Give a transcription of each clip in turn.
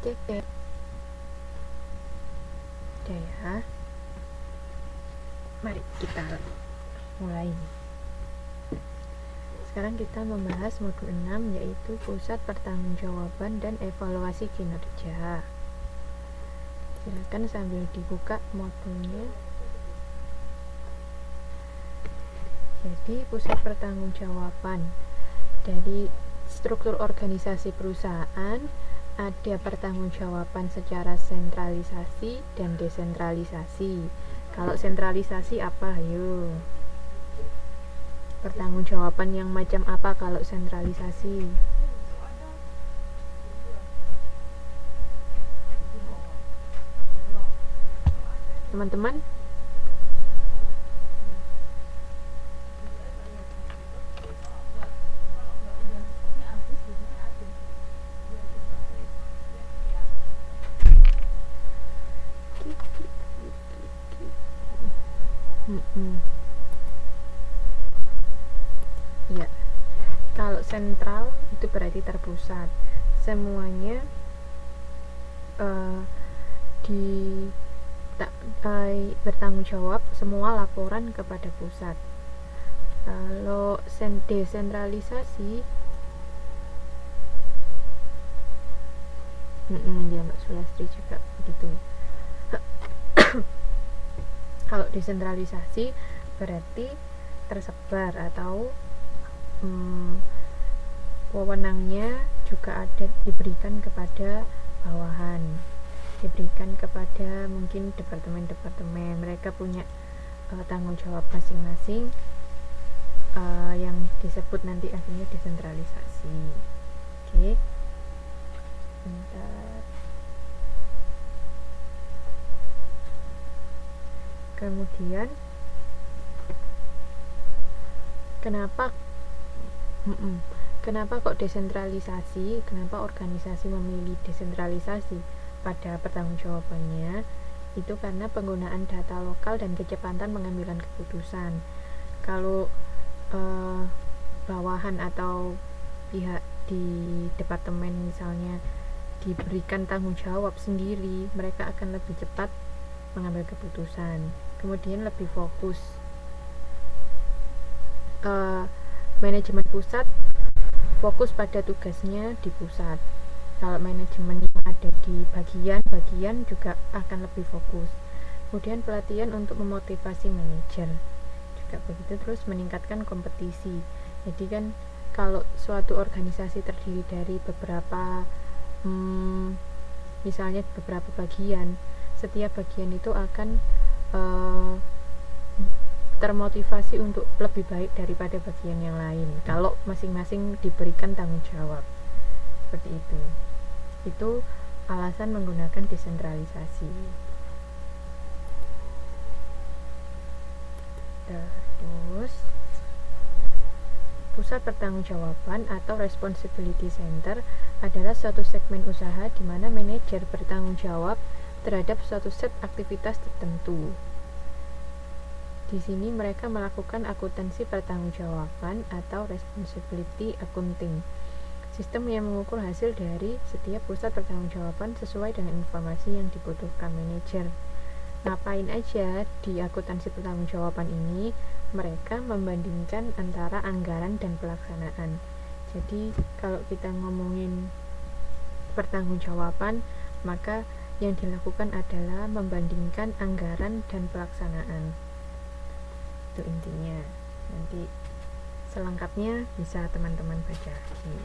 Oke. Udah ya. Mari kita mulai. Sekarang kita membahas modul 6, yaitu pusat pertanggungjawaban dan evaluasi kinerja. Silakan sambil dibuka modulnya. Jadi pusat pertanggungjawaban, dari struktur organisasi perusahaan ada pertanggungjawaban secara sentralisasi dan desentralisasi. Kalau sentralisasi apa? Ayo, pertanggungjawaban yang macam apa kalau sentralisasi? Teman-teman, ya, kalau sentral itu berarti terpusat, semuanya bertanggung jawab, semua laporan kepada pusat. Kalau desentralisasi, ya Mbak Sulastri juga begitu. Kalau desentralisasi berarti tersebar atau wewenangnya juga ada diberikan kepada bawahan, diberikan kepada mungkin departemen-departemen, mereka punya tanggung jawab masing-masing, yang disebut nanti akhirnya desentralisasi. Oke. Bentar. Kemudian kenapa kok desentralisasi, kenapa organisasi memilih desentralisasi pada pertanggungjawabannya? Itu karena penggunaan data lokal dan kecepatan pengambilan keputusan. Kalau bawahan atau pihak di departemen misalnya diberikan tanggung jawab sendiri, mereka akan lebih cepat mengambil keputusan, kemudian lebih fokus. Manajemen pusat fokus pada tugasnya di pusat. Kalau manajemen yang ada di bagian juga akan lebih fokus. Kemudian pelatihan untuk memotivasi manajer juga begitu, terus meningkatkan kompetisi. Jadi kan kalau suatu organisasi terdiri dari beberapa misalnya beberapa bagian, setiap bagian itu akan termotivasi untuk lebih baik daripada bagian yang lain kalau masing-masing diberikan tanggung jawab. Seperti itu alasan menggunakan desentralisasi. Terus pusat pertanggungjawaban atau responsibility center adalah suatu segmen usaha di mana manajer bertanggung jawab terhadap suatu set aktivitas tertentu. Di sini mereka melakukan akuntansi pertanggungjawaban atau responsibility accounting, sistem yang mengukur hasil dari setiap pusat pertanggungjawaban sesuai dengan informasi yang dibutuhkan manajer. Ngapain aja di akuntansi pertanggungjawaban ini? Mereka membandingkan antara anggaran dan pelaksanaan. Jadi kalau kita ngomongin pertanggungjawaban, maka yang dilakukan adalah membandingkan anggaran dan pelaksanaan. Itu intinya. Nanti selengkapnya bisa teman-teman baca lagi.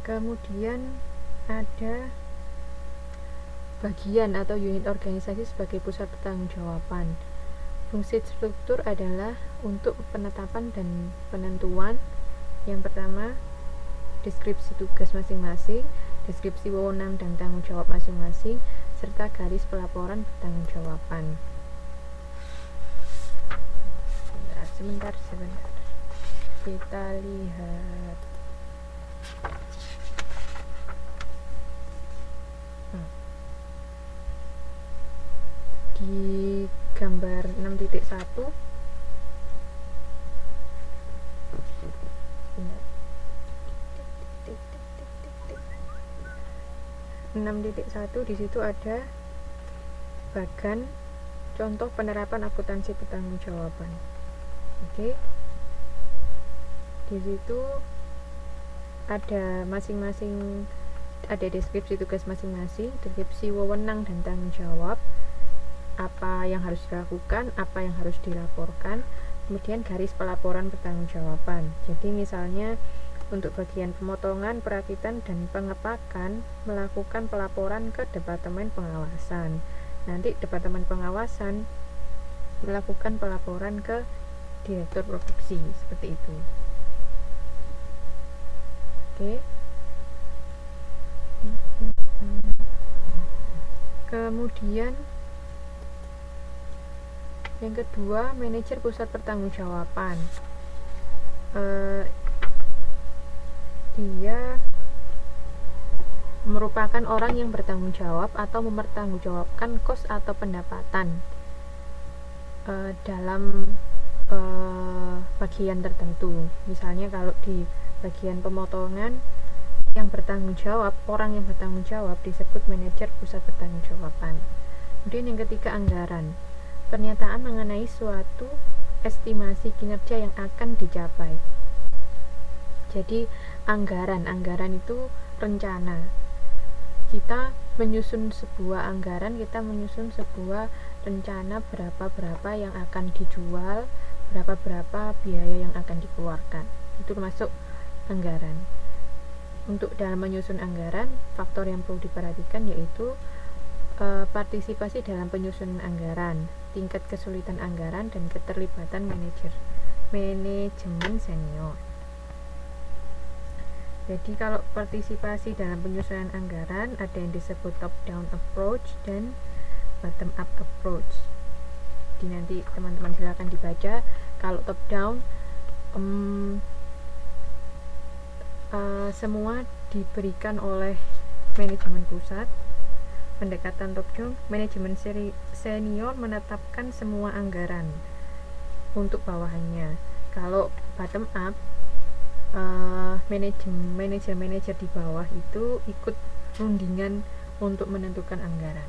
Kemudian ada bagian atau unit organisasi sebagai pusat pertanggungjawaban. Fungsi struktur adalah untuk penetapan dan penentuan. Yang pertama, deskripsi tugas masing-masing, deskripsi wewenang dan tanggung jawab masing-masing, serta garis pelaporan pertanggungjawaban. Sebentar. Kita lihat. Di gambar 6.1 bentar. 6.1 di situ ada bagan contoh penerapan akuntansi pertanggungjawaban. Oke. Di situ ada masing-masing, ada deskripsi tugas masing-masing, deskripsi wewenang dan tanggung jawab, apa yang harus dilakukan, apa yang harus dilaporkan, kemudian garis pelaporan pertanggungjawaban. Jadi misalnya untuk bagian pemotongan, perakitan, dan pengepakan melakukan pelaporan ke Departemen Pengawasan. Nanti Departemen Pengawasan melakukan pelaporan ke Direktur Produksi, seperti itu. Oke. Kemudian yang kedua, manajer pusat pertanggungjawaban. Dia merupakan orang yang bertanggung jawab atau mempertanggungjawabkan kos atau pendapatan dalam bagian tertentu. Misalnya kalau di bagian pemotongan, yang bertanggung jawab, orang yang bertanggung jawab disebut manajer pusat pertanggungjawaban. Kemudian yang ketiga, anggaran. Pernyataan mengenai suatu estimasi kinerja yang akan dicapai. Jadi anggaran itu rencana. Kita menyusun sebuah anggaran, kita menyusun sebuah rencana berapa yang akan dijual, berapa biaya yang akan dikeluarkan. Itu termasuk anggaran. Untuk dalam menyusun anggaran, faktor yang perlu diperhatikan yaitu partisipasi dalam penyusunan anggaran, tingkat kesulitan anggaran, dan keterlibatan manajemen senior. Jadi kalau partisipasi dalam penyusunan anggaran ada yang disebut top down approach dan bottom up approach. Jadi nanti teman-teman silakan dibaca. Kalau top down semua diberikan oleh manajemen pusat. Pendekatan top down, manajemen senior menetapkan semua anggaran untuk bawahannya. Kalau bottom up, manajer di bawah itu ikut rundingan untuk menentukan anggaran,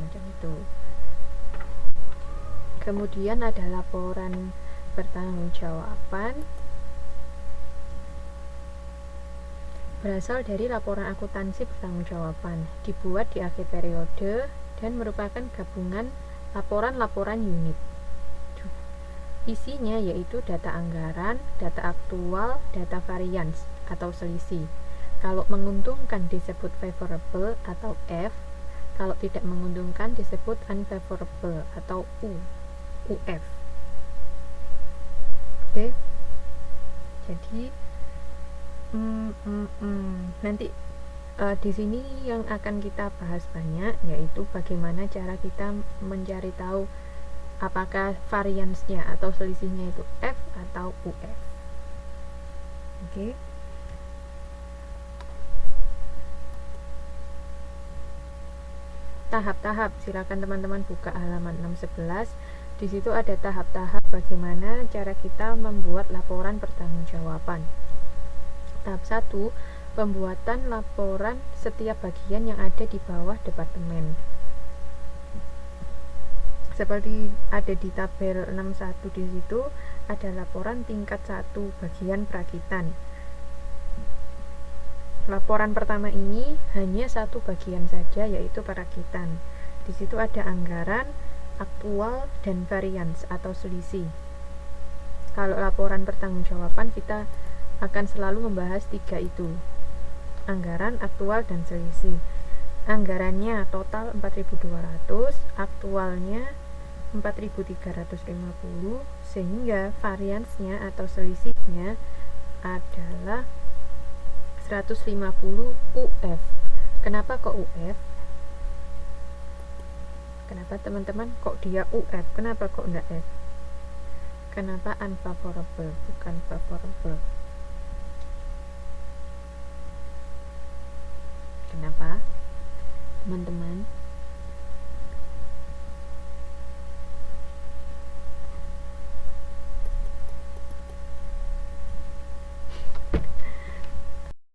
macam itu. Kemudian ada laporan pertanggungjawaban. Berasal dari laporan akuntansi pertanggungjawaban, dibuat di akhir periode dan merupakan gabungan laporan-laporan unit. Isinya yaitu data anggaran, data aktual, data variance atau selisih. Kalau menguntungkan disebut favorable atau F, kalau tidak menguntungkan disebut unfavorable atau UF. Oke. Jadi nanti di sini yang akan kita bahas banyak yaitu bagaimana cara kita mencari tahu apakah variance-nya atau selisihnya itu F atau UF. Oke. Tahap-tahap, silakan teman-teman buka halaman 611. Di situ ada tahap-tahap bagaimana cara kita membuat laporan pertanggungjawaban. Tahap 1, pembuatan laporan setiap bagian yang ada di bawah departemen. Seperti ada di tabel 61 di situ ada laporan tingkat 1 bagian perakitan. Laporan pertama ini hanya satu bagian saja yaitu perakitan. Di situ ada anggaran, aktual, dan variance atau selisih. Kalau laporan pertanggungjawaban kita akan selalu membahas 3 itu. Anggaran, aktual, dan selisih. Anggarannya total 4.200, aktualnya 4.350, sehingga variance-nya atau selisihnya adalah 150 UF. Kenapa kok UF? Kenapa teman-teman kok dia UF? Kenapa kok enggak F? Kenapa unfavorable bukan favorable? Kenapa? Teman-teman,